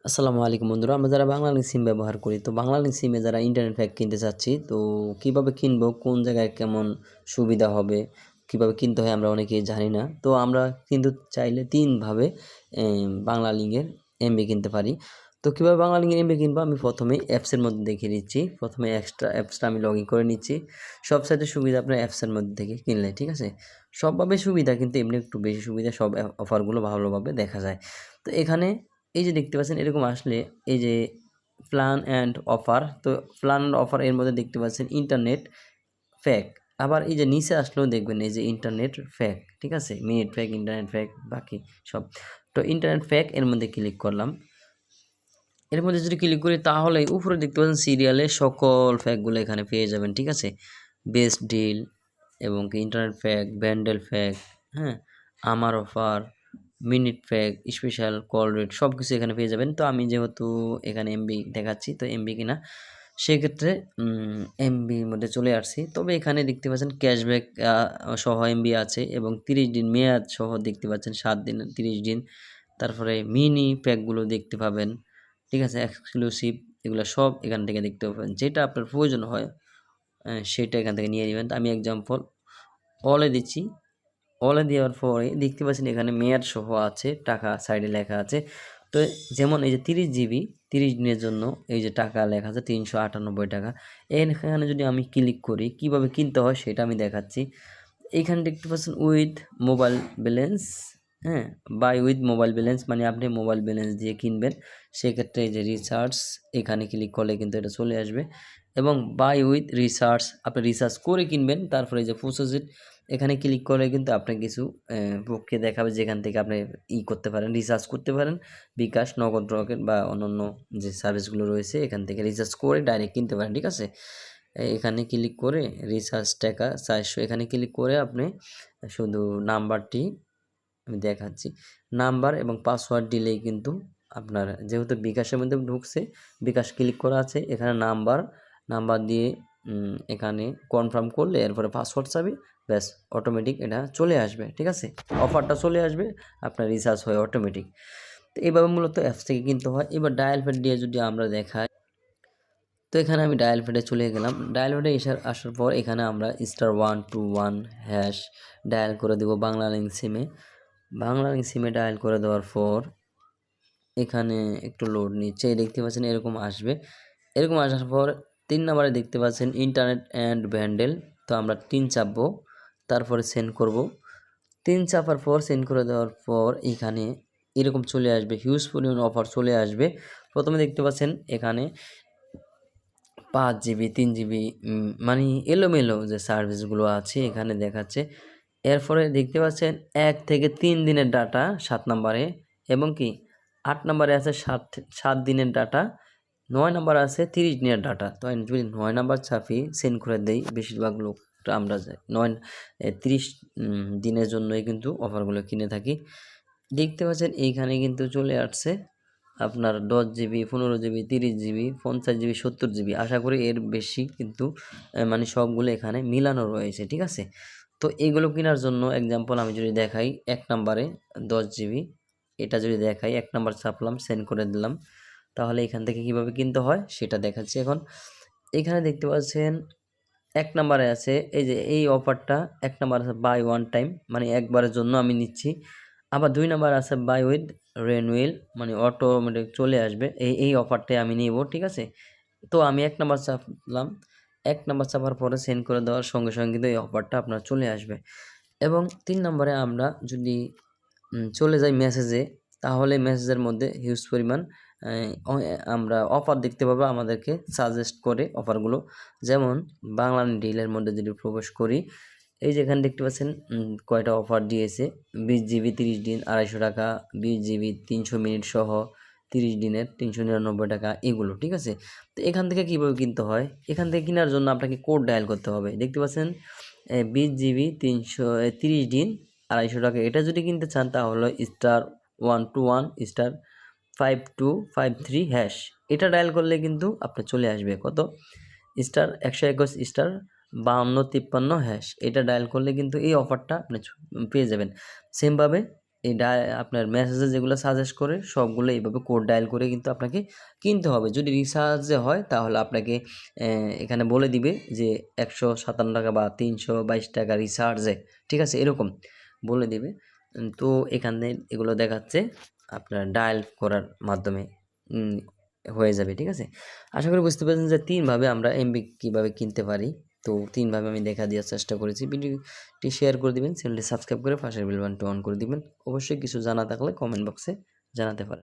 আসসালামু আলাইকুম বন্ধুরা, আমরা যারা বাংলালিংক সিম ব্যবহার করি, তো বাংলালিংক সিমে যারা ইন্টারনেট প্যাক কিনতে চাচ্ছি, তো কিভাবে কিনবো, কোন জায়গায় কেমন সুবিধা হবে, কিভাবে কিনতে হয় আমরা অনেকেই জানি না। তো আমরা কিন্তু চাইলে তিনভাবে বাংলালিংকের এমবি কিনতে পারি। তো কীভাবে বাংলালিংকের এমবি কিনবো, আমি প্রথমে অ্যাপসের মধ্যে দেখিয়ে দিচ্ছি। প্রথমে অ্যাপসটা আমি লগ ইন করে নিচ্ছি। সবচাইতে সুবিধা আপনার অ্যাপসের মধ্যে থেকে কিনলে, ঠিক আছে। সবভাবে সুবিধা, কিন্তু এমনি একটু বেশি সুবিধা, সব অফারগুলো ভালোভাবে দেখা যায়। তো এখানে এই যে দেখতে পাচ্ছেন, এরকম আসলে এই যে প্ল্যান অ্যান্ড অফার, তো প্ল্যান অ্যান্ড অফার এর মধ্যে দেখতে পাচ্ছেন ইন্টারনেট ফ্যাক। আবার এই যে নিচে আসলেও দেখবেন এই যে ইন্টারনেট ফ্যাক, ঠিক আছে, মিনিট ফ্যাক, ইন্টারনেট ফ্যাক, বাকি সব। তো ইন্টারনেট ফ্যাক এর মধ্যে ক্লিক করলাম। এর মধ্যে যদি ক্লিক করি তাহলে উপরে দেখতে পাচ্ছেন সিরিয়ালে সকল ফ্যাকগুলো এখানে পেয়ে যাবেন, ঠিক আছে। বেস্ট ডিল এবং কি ইন্টারনেট ফ্যাক, ব্যান্ডেল ফ্যাক, হ্যাঁ, আমার offer, minute pack, special call rate, সব কিছু এখানে পেয়ে যাবেন। তো আমি যেহেতু এখানে এমবি দেখাচ্ছি, তো এমবি কিনা, সেক্ষেত্রে এমবির মধ্যে চলে আসছি। তবে এখানে দেখতে পাচ্ছেন ক্যাশব্যাক সহ এমবি আছে এবং 30 দিন মেয়াদ সহ দেখতে পাচ্ছেন, 7 দিন, 30 দিন। তারপরে মিনি প্যাকগুলো দেখতে পাবেন, ঠিক আছে, এক্সক্লুসিভ, এগুলো সব এখান থেকে দেখতে পাবেন। যেটা আপনার প্রয়োজন হয় সেটা এখান থেকে নিয়ে নেবেন। আমি এক্সাম্পল অলে দিচ্ছি। অলে দেওয়ার পরে দেখতে পাচ্ছেন এখানে মেয়াদ সহ আছে, টাকা সাইডে লেখা আছে। তো যেমন এই যে 30 জিবি 30 দিনের জন্য এই যে টাকা লেখা আছে 398 টাকা। এখানে যদি আমি ক্লিক করি, কিভাবে কিনতে হয় সেটা আমি দেখাচ্ছি। এইখানে দেখতে পাচ্ছেন উইথ মোবাইল ব্যালেন্স, হ্যাঁ, বাই উইথ মোবাইল ব্যালেন্স, মানে আপনি মোবাইল ব্যালেন্স দিয়ে কিনবেন। সেক্ষেত্রে এই যে রিচার্জ, এখানে ক্লিক করলে কিন্তু এটা চলে আসবে। এবং বাই উইথ রিচার্জ, আপনি রিচার্জ করে কিনবেন। তারপরে এই যে প্রসেস ইট, এখানে ক্লিক করলে কিন্তু আপনার কিছু প্রক্রিয়া দেখাবে, যেখান থেকে আপনি করতে পারেন, রিচার্জ করতে পারেন। বিকাশ, নগদ, রকেট বা অন্যান্য যে সার্ভিসগুলো রয়েছে এখান থেকে রিচার্জ করে ডাইরেক্ট কিনতে পারেন, ঠিক আছে। এখানে ক্লিক করে রিচার্জ টাকা 400, এখানে ক্লিক করে আপনি শুধু নাম্বারটি আমি দেখাচ্ছি, নাম্বার এবং পাসওয়ার্ড দিলেই কিন্তু আপনার, যেহেতু বিকাশের মধ্যে ঢুকছে, বিকাশ ক্লিক করা আছে, এখানে নাম্বার দিয়ে এখানে কনফার্ম করলে এরপরে পাসওয়ার্ড চাবি, ব্যাস অটোমেটিক এটা চলে আসবে, ঠিক আছে, অফারটা চলে আসবে, আপনার রিচার্জ হয় অটোমেটিক। তো এইভাবে মূলত অ্যাপস থেকে কিনতে হয়। এবার ডায়াল প্যাড দিয়ে যদি আমরা দেখাই, তো এখানে আমি ডায়াল প্যাডে চলে গেলাম। ডায়াল প্যাডে আসার পর এখানে আমরা *121# ডায়াল করে দেবো বাংলালিংক সিমে। বাংলালিংক সিমে ডায়াল করে দেওয়ার পর এখানে একটু লোড নিচ্ছে, দেখতে পাচ্ছেন এরকম আসবে। এরকম আসার পর 3 নাম্বারে দেখতে পাচ্ছেন ইন্টারনেট অ্যান্ড ব্যান্ডেল, তো আমরা 3 চাপবো, তারপরে সেন্ড করব। 3 চাপার পর সেন্ড করে দেওয়ার পর এখানে এরকম চলে আসবে, হিউজ পরিমাণ অফার চলে আসবে। প্রথমে দেখতে পাচ্ছেন এখানে 5 জিবি, 3 জিবি, মানে এলোমেলো যে সার্ভিসগুলো আছে এখানে দেখাচ্ছে। এরপরে দেখতে পাচ্ছেন 1 থেকে 3 দিনের ডাটা 7 নাম্বারে, এবং কি 8 নাম্বারে আছে 7 দিনের ডাটা, 9 নাম্বার আছে 30 দিনের ডাটা। তো আমি যদি 9 নাম্বার চাপি, সেন্ড করে দেই, বেশিরভাগ লোকটা আমরা 30 দিনের জন্যই কিন্তু অফারগুলো কিনে থাকি। দেখতে পাচ্ছেন এইখানে কিন্তু চলে আসছে আপনার 10 GB, 15 GB, 30 GB, 50 GB, 70 GB, আশা করি এর বেশি কিন্তু মানে সবগুলো এখানে মিলানো রয়েছে, ঠিক আছে। তো এগুলো কেনার জন্য এক্সাম্পল আমি যদি দেখাই, 1 নাম্বারে 10 জিবি, এটা যদি দেখাই, 1 নাম্বার চাপলাম, সেন্ড করে দিলাম, তাহলে এখান থেকে কিভাবে কিনতে হয় সেটা দেখাচ্ছি এখন। এখানে দেখতে পাচ্ছেন 1 নাম্বারে আছে এই যে এই অফারটা, 1 নাম্বার আছে বাই ওয়ান টাইম, মানে একবারের জন্য আমি নিচ্ছি। আবার 2 নাম্বার আছে বাই উইথ রেনুয়েল, মানে অটোমেটিক চলে আসবে, এই অফারটাই আমি নিব, ঠিক আছে। তো আমি 1 নাম্বার চাপলাম, 1 নাম্বার চাপার পরে সেন্ড করে দেওয়ার সঙ্গে সঙ্গে কিন্তু এই অফারটা আপনার চলে আসবে। এবং 3 নম্বরে আমরা যদি চলে যাই মেসেজে, তাহলে মেসেজের মধ্যে হিউজ পরিমাণ আমরা অফার দেখতে পাবো, আমাদেরকে সাজেস্ট করে অফারগুলো। যেমন বাংলালিংক ডিলের মধ্যে যদি প্রবেশ করি, এই যে এখানে দেখতে পাচ্ছেন কয়টা অফার দিয়েছে, 20 জিবি 30 দিন 250 টাকা, 20 জিবি 300 মিনিট সহ 30 দিনের 399 টাকা, এগুলো, ঠিক আছে। তো এখান থেকে কীভাবে কিনতে হয়, এখান থেকে কেনার জন্য আপনাকে কোড ডায়াল করতে হবে। দেখতে পাচ্ছেন 20 জিবি 30 দিন 250 টাকা, এটা যদি কিনতে চান তাহলে *121*5253#, এটা ডায়াল করলে কিন্তু আপনার চলে আসবে কত, *121*5253#, এটা ডায়াল করলে কিন্তু এই অফারটা আপনি পেয়ে যাবেন। সেমভাবে এই আপনার মেসেজে যেগুলো সাজেস্ট করে সবগুলো এইভাবে কোড ডায়াল করে কিন্তু আপনাকে কিনতে হবে। যদি রিচার্জে হয় তাহলে আপনাকে এখানে বলে দিবে যে 157 টাকা বা 322 টাকা রিচার্জে, ঠিক আছে? এরকম বলে দিবে। তো এখানে এগুলো দেখাচ্ছে আপনার ডায়াল করার মাধ্যমে হয়ে যাবে, ঠিক আছে? আশা করি বুঝতে পেরেছেন যে 3 ভাবে আমরা এমবি কীভাবে কিনতে পারি। তো 3 ভাবে আমি দেখা দেওয়ার চেষ্টা করেছি। ভিডিওটি শেয়ার করে দিবেন, চ্যানেলটি সাবস্ক্রাইব করে পাশের বেল বাটনটি অন করে দিবেন। অবশ্যই কিছু জানা থাকলে কমেন্ট বক্সে জানাতে পারেন।